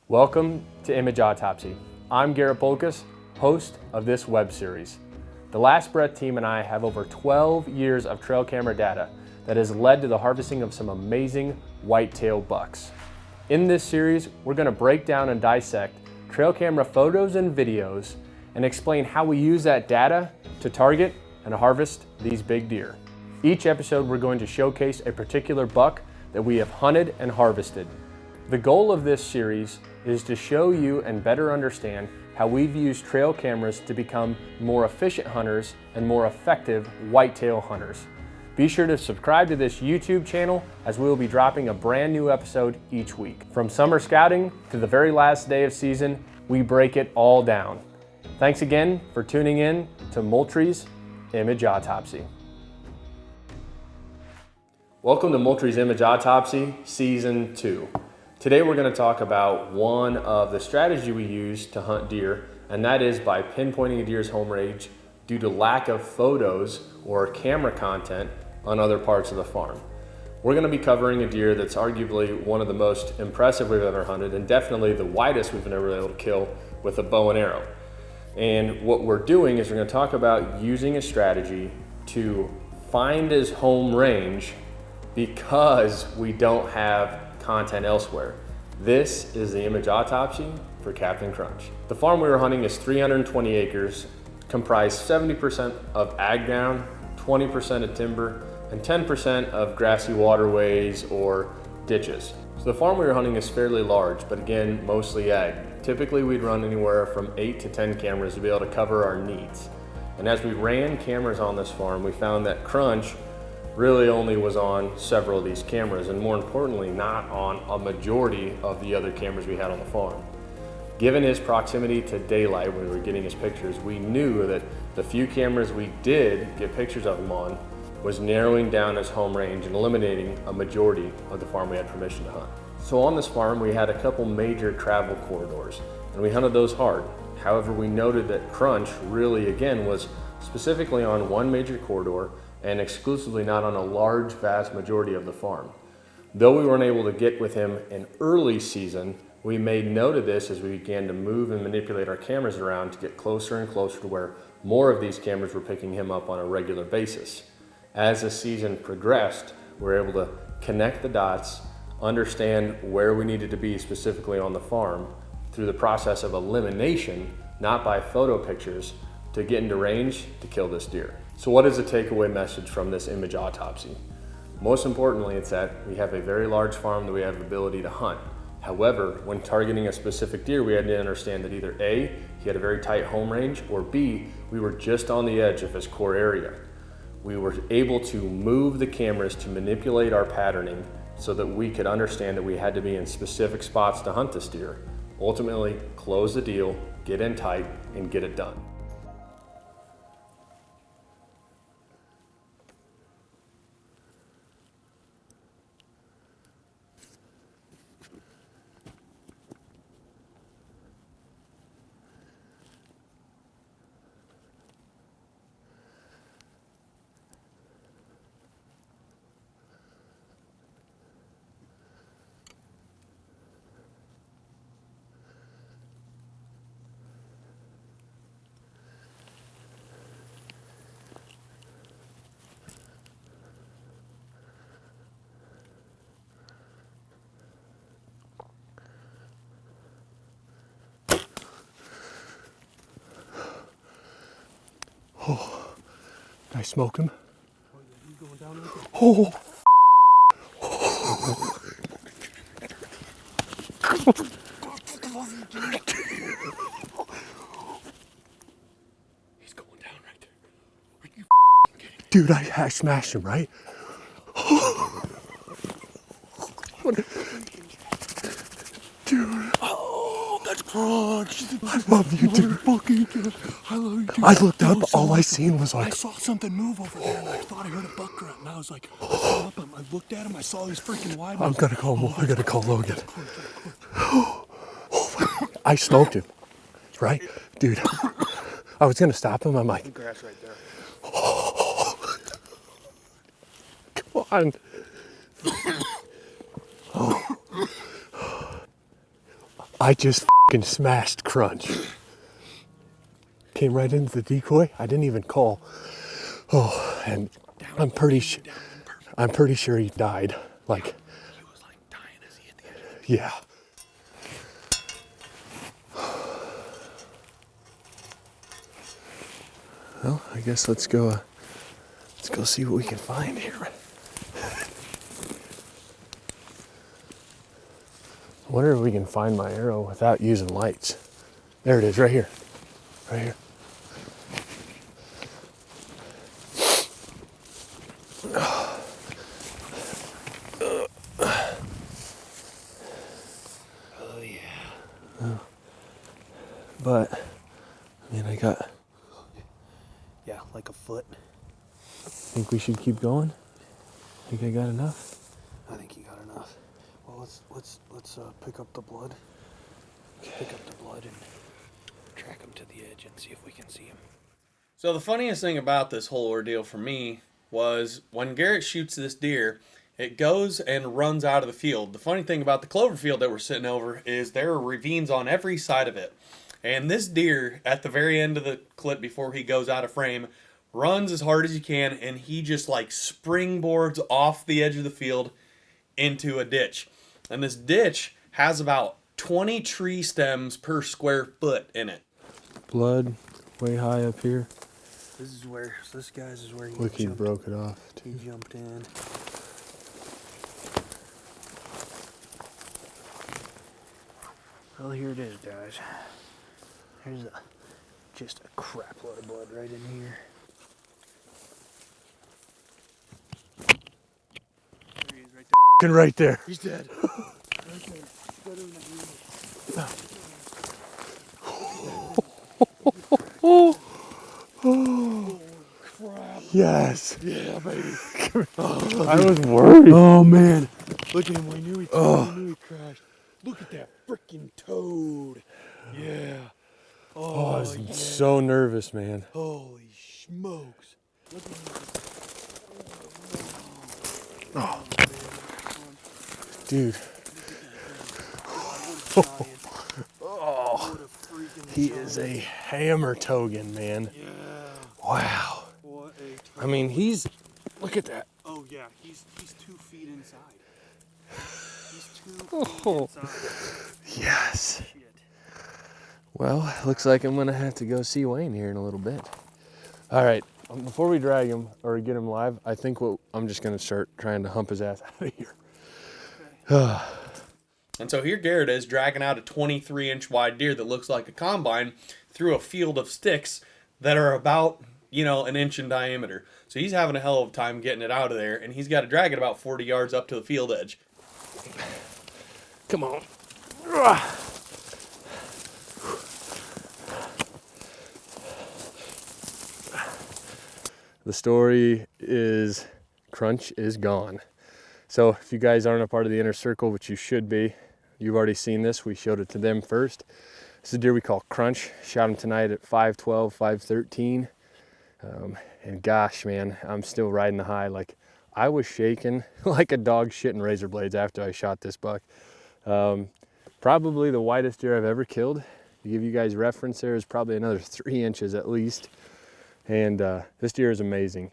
Welcome to Image Autopsy. I'm Garrett, host of this web series. The Last Breath team and I have over 12 years of trail camera data that has led to the harvesting of some amazing whitetail bucks. In this series, we're going to break down and dissect trail camera photos and videos and explain how we use that data to target and harvest these big deer. Each episode, we're going to showcase a particular buck that we have hunted and harvested. The goal of this series is to show you and better understand how we've used trail cameras to become more efficient hunters and more effective whitetail hunters. Be sure to subscribe to this YouTube channel as we will be dropping a brand new episode each week. From summer scouting to the very last day of season, we break it all down. Thanks again for tuning in to Moultrie's Image Autopsy. Welcome to Moultrie's Image Autopsy, Season 2. Today we're going to talk about one of the strategies we use to hunt deer, and that is by pinpointing a deer's home range due to lack of photos or camera content on other parts of the farm. We're going to be covering a deer that's arguably one of the most impressive we've ever hunted, and definitely the widest we've ever been able to kill with a bow and arrow. And what we're doing is we're going to talk about using a strategy to find his home range because we don't have content elsewhere. This is the Image Autopsy for Captain Crunch. The farm we were hunting is 320 acres, comprised 70% of ag ground, 20% of timber, and 10% of grassy waterways or ditches. So the farm we were hunting is fairly large, but again, mostly ag. Typically we'd run anywhere from 8 to 10 cameras to be able to cover our needs. And as we ran cameras on this farm, we found that Crunch really only was on several of these cameras, and more importantly, not on a majority of the other cameras we had on the farm. Given his proximity to daylight when we were getting his pictures, we knew that the few cameras we did get pictures of him on was narrowing down his home range and eliminating a majority of the farm we had permission to hunt. So on this farm, we had a couple major travel corridors, and we hunted those hard. However, we noted that Crunch really, again, was specifically on one major corridor and exclusively not on a large, vast majority of the farm. Though we weren't able to get with him in early season, we made note of this as we began to move and manipulate our cameras around to get closer and closer to where more of these cameras were picking him up on a regular basis. As the season progressed, we were able to connect the dots, understand where we needed to be specifically on the farm through the process of elimination, not by photo pictures, to get into range to kill this deer. So what is the takeaway message from this image autopsy? Most importantly, it's that we have a very large farm that we have the ability to hunt. However, when targeting a specific deer, we had to understand that either A, he had a very tight home range, or B, we were just on the edge of his core area. We were able to move the cameras to manipulate our patterning so that we could understand that we had to be in specific spots to hunt this deer. Ultimately, close the deal, get in tight, and get it done. Oh, did I smoke him? Oh, He's going down right there. Are you kidding? Dude, I smashed him, right? Dude. oh, that's Crunch. I love you, dude. I love you, dude. I looked up, all I seen was I like... saw something move over there, and I thought I heard a buck grunt, and I was like, I stood up, I looked at him, I saw he was freaking wide. I'm gonna call Logan. I gotta call Logan. I smoked him, right? Dude, I was gonna stop him, I'm like... Grass right there. Come on. Oh I just fucking smashed Crunch. Came right into the decoy. I didn't even call. Oh, and I'm pretty sure he died. Like, He was like dying as he hit the edge of yeah. Well, I guess let's go see what we can find here. I wonder if we can find my arrow without using lights. There it is, right here. Right here. Oh yeah. But, I mean, Yeah, like a foot. think we should keep going? Think I got enough? I think you got enough. Well, let's pick up the blood. Pick up the blood and track him to the edge and see if we can see him. So the funniest thing about this whole ordeal for me was when Garrett shoots this deer, it goes and runs out of the field. The funny thing about the clover field that we're sitting over is there are ravines on every side of it. And this deer, at the very end of the clip before he goes out of frame, runs as hard as he can, and he just like springboards off the edge of the field into a ditch. And this ditch has about 20 tree stems per square foot in it. Blood way high up here. This guy's is where he Look, he jumped. broke it off He too. jumped in. Well, here it is, guys. Here's just a crap load of blood right in here. There he is, right there. Right there. He's dead. Right there. Better than Oh, crap. Yes. Yeah, baby. I was worried. Oh, man. Look at him. We knew he crashed. Look at that freaking toad. Yeah. Oh, I was yeah. so nervous, man. Holy smokes. Look at him. Dude, Oh, he is a hammer togan, man. Yeah. Wow. What a I mean, look at that. Oh yeah, he's 2 feet inside. He's 2 feet Oh. inside. Yes. Shit. Well, looks like I'm gonna have to go see Wayne here in a little bit. All right, before we drag him or get him live, I think I'm just gonna start trying to hump his ass out of here. And so here Garrett is dragging out a 23-inch wide deer that looks like a combine through a field of sticks that are about, an inch in diameter. So he's having a hell of a time getting it out of there, and he's got to drag it about 40 yards up to the field edge. Come on. The story is Crunch is gone. So if you guys aren't a part of the inner circle, which you should be, you've already seen this. We showed it to them first. This is a deer we call Crunch. Shot him tonight at 512, 513. And gosh, man, I'm still riding the high. Like, I was shaking like a dog shitting razor blades after I shot this buck. Probably the widest deer I've ever killed. To give you guys reference, there is probably another 3 inches at least. And this deer is amazing.